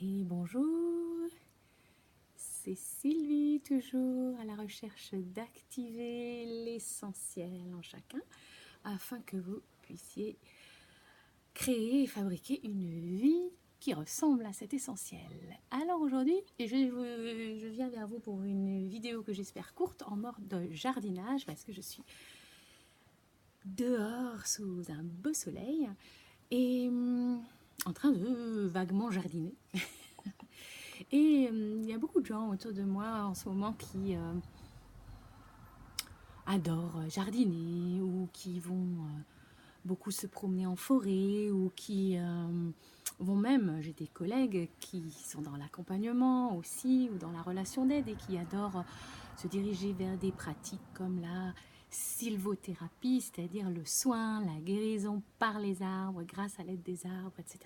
Et bonjour, c'est Sylvie, toujours à la recherche d'activer l'essentiel en chacun afin que vous puissiez créer et fabriquer une vie qui ressemble à cet essentiel. Alors aujourd'hui, je viens vers vous pour une vidéo que j'espère courte en mode jardinage parce que je suis dehors sous un beau soleil et en train de vaguement jardiner. Et il y a beaucoup de gens autour de moi en ce moment qui adorent jardiner ou qui vont beaucoup se promener en forêt ou qui vont même, j'ai des collègues qui sont dans l'accompagnement aussi ou dans la relation d'aide et qui adorent se diriger vers des pratiques comme la sylvothérapie, c'est-à-dire le soin, la guérison par les arbres, grâce à l'aide des arbres, etc.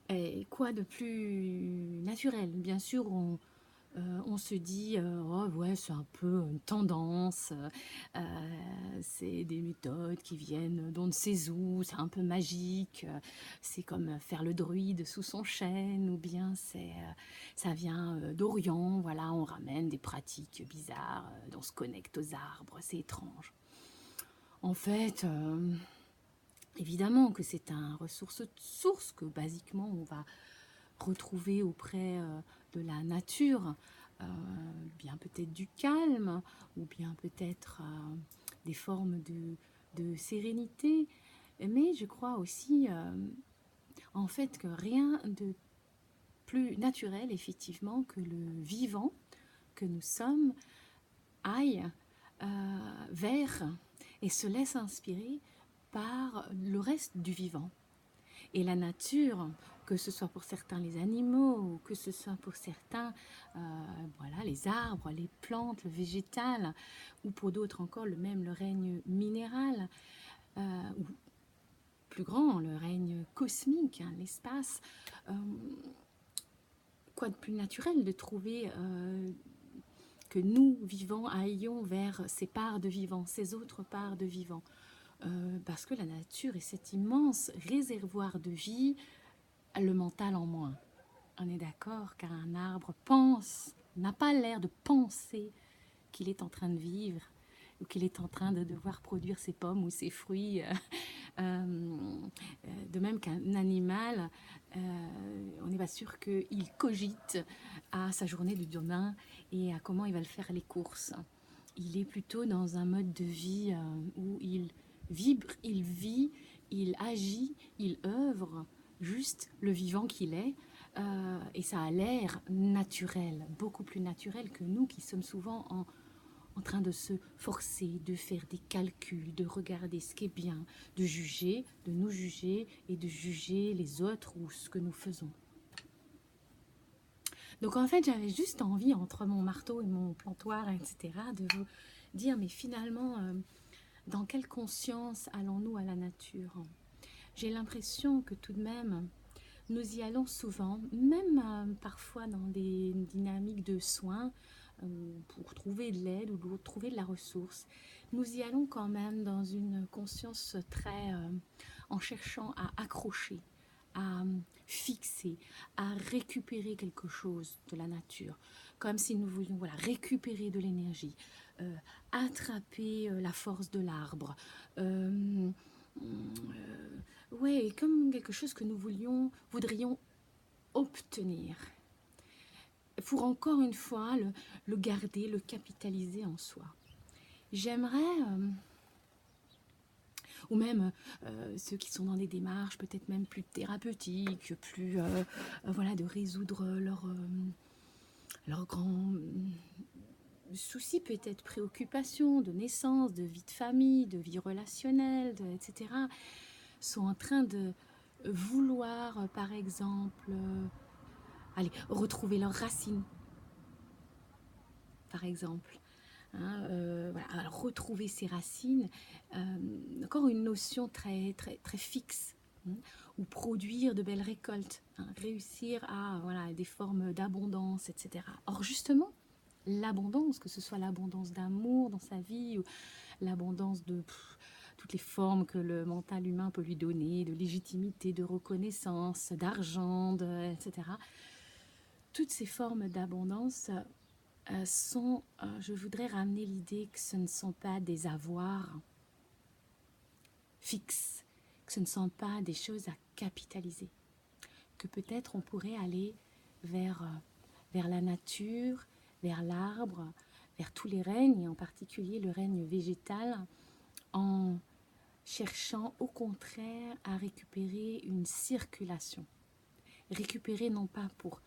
Et quoi de plus naturel? Bien sûr, on se dit oh ouais, c'est un peu une tendance, c'est des méthodes qui viennent d'on ne sait où, c'est un peu magique, c'est comme faire le druide sous son chêne, ou bien ça vient d'Orient, voilà, on ramène des pratiques bizarres, on se connecte aux arbres, c'est étrange. En fait, évidemment que c'est un source que basiquement on va retrouver auprès de la nature, bien peut-être du calme, ou bien peut-être des formes de sérénité. Mais je crois aussi en fait que rien de plus naturel effectivement que le vivant que nous sommes aille vers et se laisse inspirer par le reste du vivant. Et la nature, que ce soit pour certains les animaux, ou que ce soit pour certains voilà, les arbres, les plantes, le végétal, ou pour d'autres encore le règne minéral, ou plus grand, le règne cosmique, hein, l'espace. Quoi de plus naturel de trouver que nous, vivants, aillions vers ces parts de vivants, ces autres parts de vivants. Parce que la nature est cet immense réservoir de vie, le mental en moins. On est d'accord, car un arbre pense, n'a pas l'air de penser qu'il est en train de vivre ou qu'il est en train de devoir produire ses pommes ou ses fruits. De même qu'un animal, on n'est pas sûr qu'il cogite à sa journée de demain et à comment il va le faire les courses. Il est plutôt dans un mode de vie où il vibre, il vit, il agit, il œuvre, juste le vivant qu'il est. Et ça a l'air naturel, beaucoup plus naturel que nous qui sommes souvent en train de se forcer, de faire des calculs, de regarder ce qui est bien, de juger, de nous juger et de juger les autres ou ce que nous faisons. Donc en fait, j'avais juste envie, entre mon marteau et mon plantoir, etc., de vous dire, mais finalement, dans quelle conscience allons-nous à la nature? J'ai l'impression que tout de même, nous y allons souvent, même parfois dans des dynamiques de soins, pour trouver de l'aide ou pour trouver de la ressource. Nous y allons quand même dans une conscience très en cherchant à accrocher, à fixer, à récupérer quelque chose de la nature, comme si nous voulions voilà, récupérer de l'énergie, attraper la force de l'arbre. Ouais, comme quelque chose que nous voudrions obtenir pour encore une fois le garder, le capitaliser en soi. J'aimerais, ou même ceux qui sont dans des démarches peut-être même plus thérapeutiques, plus voilà, de résoudre leurs grands soucis, peut-être préoccupations de naissance, de vie de famille, de vie relationnelle, etc., sont en train de vouloir, par exemple, allez, retrouver leurs racines, par exemple. Hein, voilà. Alors, retrouver ses racines, encore une notion très, très, très fixe, hein, ou produire de belles récoltes, hein, réussir à voilà, des formes d'abondance, etc. Or, justement, l'abondance, que ce soit l'abondance d'amour dans sa vie ou l'abondance de toutes les formes que le mental humain peut lui donner, de légitimité, de reconnaissance, d'argent, etc. Toutes ces formes d'abondance sont, je voudrais ramener l'idée que ce ne sont pas des avoirs fixes, que ce ne sont pas des choses à capitaliser, que peut-être on pourrait aller vers la nature, vers l'arbre, vers tous les règnes, et en particulier le règne végétal, en cherchant au contraire à récupérer une circulation. Récupérer non pas pour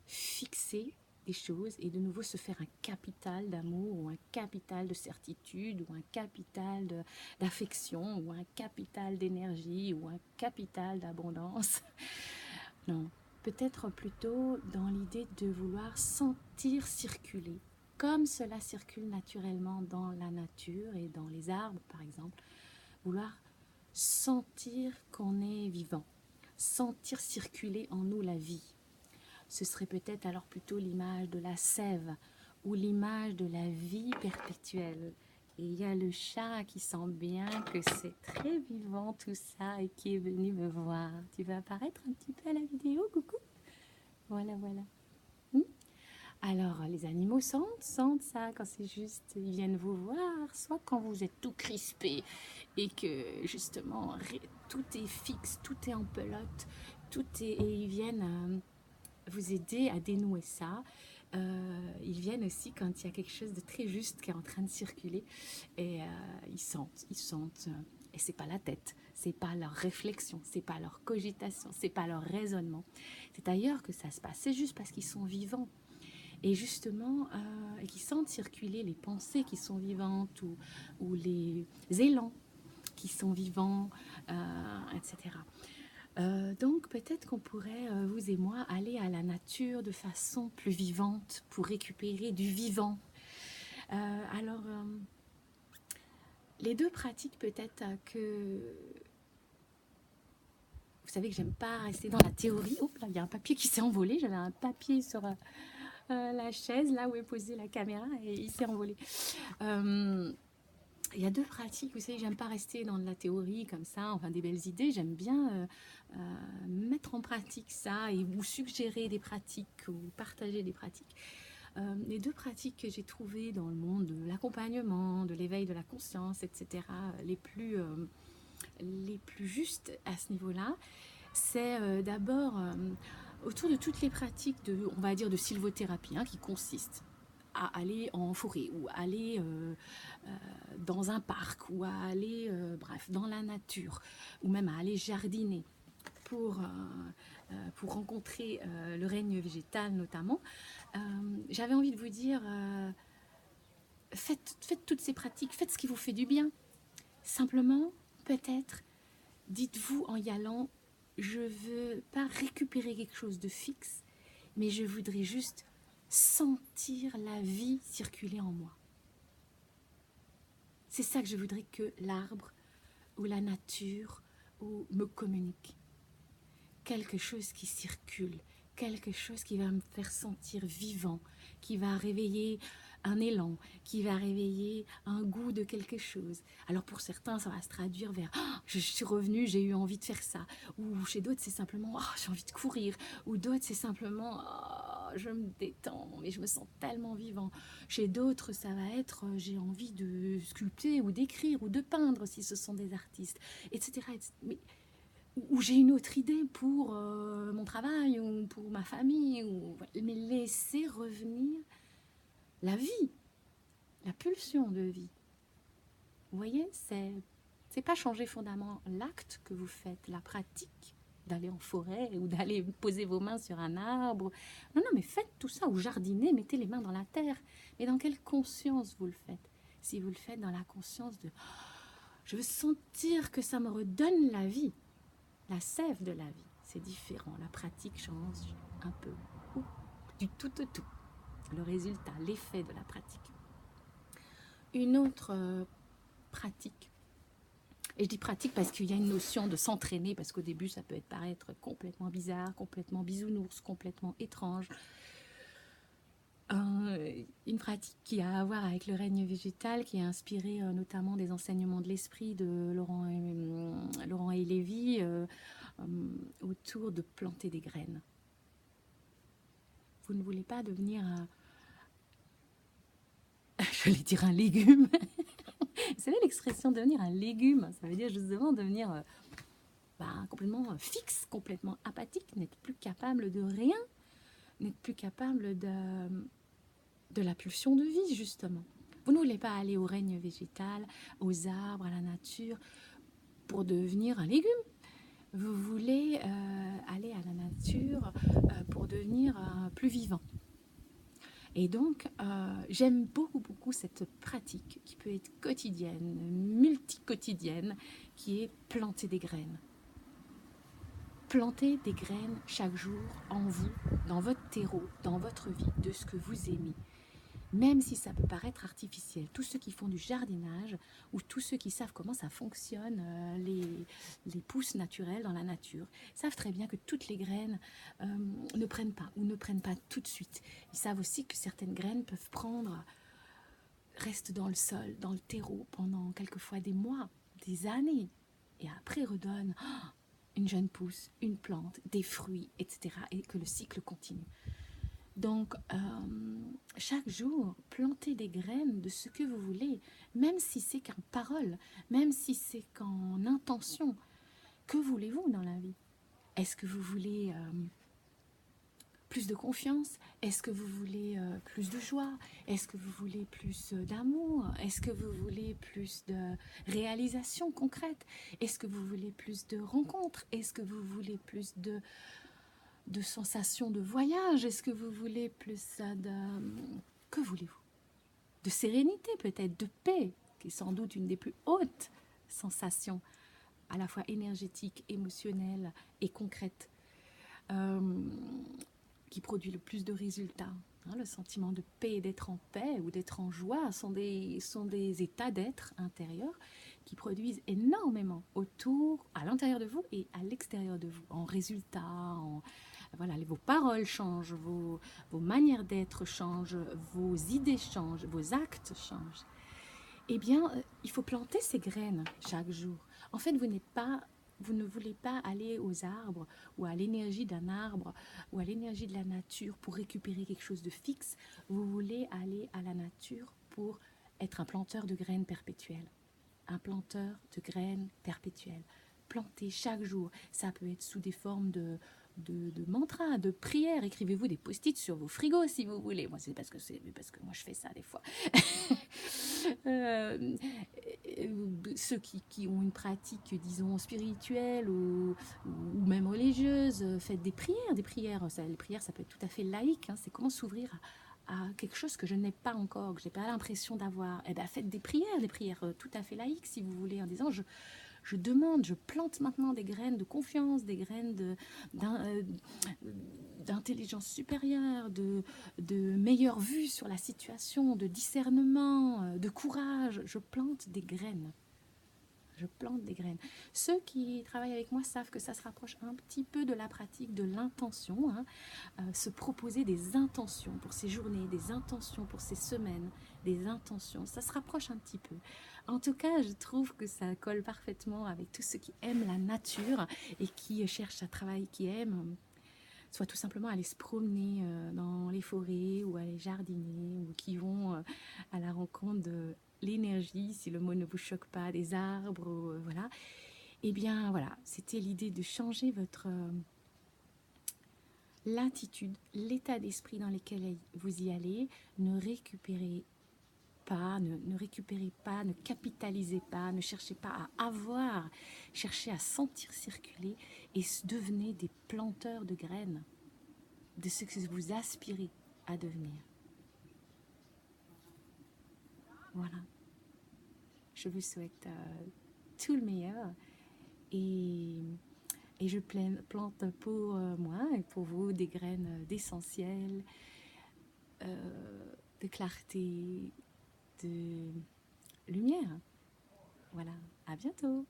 fixer des choses et de nouveau se faire un capital d'amour ou un capital de certitude ou un capital d'affection ou un capital d'énergie ou un capital d'abondance. Non, peut-être plutôt dans l'idée de vouloir sentir circuler, comme cela circule naturellement dans la nature et dans les arbres par exemple, vouloir sentir qu'on est vivant, sentir circuler en nous la vie. Ce serait peut-être alors plutôt l'image de la sève ou l'image de la vie perpétuelle. Et il y a le chat qui sent bien que c'est très vivant tout ça et qui est venu me voir. Tu vas apparaître un petit peu à la vidéo, coucou. Voilà, voilà. Alors, les animaux sentent ça quand c'est juste, ils viennent vous voir, soit quand vous êtes tout crispé et que justement tout est fixe, tout est en pelote, et ils viennent vous aider à dénouer ça. Ils viennent aussi quand il y a quelque chose de très juste qui est en train de circuler et ils sentent et c'est pas la tête, c'est pas leur réflexion, c'est pas leur cogitation, c'est pas leur raisonnement, c'est ailleurs que ça se passe, c'est juste parce qu'ils sont vivants et justement et qu'ils sentent circuler les pensées qui sont vivantes ou les élans qui sont vivants, etc. Donc peut-être qu'on pourrait, vous et moi, aller à la nature de façon plus vivante pour récupérer du vivant. Alors, les deux pratiques peut-être que... Vous savez que j'aime pas rester dans la théorie. Oups, là, il y a un papier qui s'est envolé. J'avais un papier sur la chaise, là où est posée la caméra, et il s'est envolé. Il y a deux pratiques, vous savez, j'aime pas rester dans de la théorie comme ça, enfin des belles idées, j'aime bien mettre en pratique ça et vous suggérer des pratiques ou partager des pratiques. Les deux pratiques que j'ai trouvées dans le monde de l'accompagnement, de l'éveil de la conscience, etc., les plus justes à ce niveau-là, c'est d'abord autour de toutes les pratiques de, on va dire, de sylvothérapie, qui consistent à aller en forêt ou aller dans un parc ou à aller bref, dans la nature ou même à aller jardiner pour rencontrer le règne végétal notamment. J'avais envie de vous dire faites toutes ces pratiques, faites ce qui vous fait du bien. Simplement, peut-être, dites-vous en y allant, je veux pas récupérer quelque chose de fixe, mais je voudrais juste sentir la vie circuler en moi. C'est ça que je voudrais que l'arbre ou la nature ou me communique. Quelque chose qui circule, quelque chose qui va me faire sentir vivant, qui va réveiller un élan, qui va réveiller un goût de quelque chose. Alors pour certains, ça va se traduire vers oh, je suis revenue, j'ai eu envie de faire ça. Ou chez d'autres, c'est simplement oh, j'ai envie de courir. Ou d'autres, c'est simplement oh, je me détends, mais je me sens tellement vivant. Chez d'autres, ça va être j'ai envie de sculpter ou d'écrire ou de peindre si ce sont des artistes, etc. Mais ou j'ai une autre idée pour mon travail ou pour ma famille, mais laisser revenir la vie, la pulsion de vie. Vous voyez, c'est pas changer fondamentalement l'acte que vous faites, la pratique d'aller en forêt ou d'aller poser vos mains sur un arbre. Non, mais faites tout ça, ou jardinez, mettez les mains dans la terre. Mais dans quelle conscience vous le faites? Si vous le faites dans la conscience de je veux sentir que ça me redonne la vie, la sève de la vie, c'est différent. La pratique change un peu. Du tout au tout. Le résultat, l'effet de la pratique. Une autre pratique, et je dis pratique parce qu'il y a une notion de s'entraîner, parce qu'au début ça peut paraître complètement bizarre, complètement bisounours, complètement étrange. Une pratique qui a à voir avec le règne végétal, qui est inspirée notamment des enseignements de l'esprit de Laurent et Lévy, autour de planter des graines. Vous ne voulez pas devenir, je vais dire un légume. Vous savez l'expression devenir un légume, ça veut dire justement devenir complètement fixe, complètement apathique, n'être plus capable de rien, n'être plus capable de la pulsion de vie, justement. Vous ne voulez pas aller au règne végétal, aux arbres, à la nature, pour devenir un légume. Vous voulez aller à la nature pour devenir plus vivant. Et donc, j'aime beaucoup cette pratique qui peut être quotidienne, multi-quotidienne, qui est planter des graines. Plantez des graines chaque jour en vous, dans votre terreau, dans votre vie, de ce que vous aimez. Même si ça peut paraître artificiel, tous ceux qui font du jardinage ou tous ceux qui savent comment ça fonctionne, les pousses naturelles dans la nature, savent très bien que toutes les graines ne prennent pas ou ne prennent pas tout de suite. Ils savent aussi que certaines graines peuvent restent dans le sol, dans le terreau pendant quelquefois des mois, des années, et après redonnent une jeune pousse, une plante, des fruits, etc. et que le cycle continue. Donc, chaque jour, plantez des graines de ce que vous voulez, même si c'est qu'en parole, même si c'est qu'en intention. Que voulez-vous dans la vie? Est-ce que vous voulez plus de confiance? Est-ce que vous voulez plus de joie? Est-ce que vous voulez plus d'amour? Est-ce que vous voulez plus de réalisation concrète? Est-ce que vous voulez plus de rencontres? Est-ce que vous voulez plus de sensations de voyage? Est-ce que vous voulez plus que voulez-vous? De sérénité peut-être, de paix, qui est sans doute une des plus hautes sensations, à la fois énergétiques, émotionnelles et concrètes, qui produit le plus de résultats. Le sentiment de paix et d'être en paix ou d'être en joie sont des états d'être intérieurs qui produisent énormément autour, à l'intérieur de vous et à l'extérieur de vous, en résultats, voilà, vos paroles changent, vos manières d'être changent, vos idées changent, vos actes changent. Eh bien, il faut planter ces graines chaque jour. En fait, vous ne voulez pas aller aux arbres ou à l'énergie d'un arbre ou à l'énergie de la nature pour récupérer quelque chose de fixe. Vous voulez aller à la nature pour être un planteur de graines perpétuelles. Un planteur de graines perpétuelles. Planter chaque jour. Ça peut être sous des formes de mantras, de prières. Écrivez-vous des post-it sur vos frigos si vous voulez. Moi, c'est parce que moi je fais ça des fois. Ceux qui ont une pratique, disons, spirituelle ou même religieuse, faites des prières. Les prières, ça peut être tout à fait laïque. C'est comment s'ouvrir à quelque chose que je n'ai pas encore, que je n'ai pas l'impression d'avoir. Eh bien, faites des prières tout à fait laïques, si vous voulez, en disant je demande, je plante maintenant des graines de confiance, des graines d'intelligence supérieure, de meilleure vue sur la situation, de discernement, de courage. Je plante des graines. Je plante des graines. Ceux qui travaillent avec moi savent que ça se rapproche un petit peu de la pratique de l'intention. Se proposer des intentions pour ces journées, des intentions pour ces semaines, des intentions. Ça se rapproche un petit peu. En tout cas, je trouve que ça colle parfaitement avec tous ceux qui aiment la nature et qui cherchent à travailler, qui aiment soit tout simplement aller se promener dans les forêts ou aller jardiner ou qui vont à la rencontre de l'énergie, si le mot ne vous choque pas, des arbres, voilà. Eh bien, voilà, c'était l'idée de changer votre l'attitude, l'état d'esprit dans lequel vous y allez. Ne récupérez pas, ne récupérez pas, ne capitalisez pas, ne cherchez pas à avoir, cherchez à sentir circuler et devenez des planteurs de graines de ce que vous aspirez à devenir. Voilà. Je vous souhaite tout le meilleur et je plante pour moi et pour vous des graines d'essentiel, de clarté, de lumière. Voilà, à bientôt.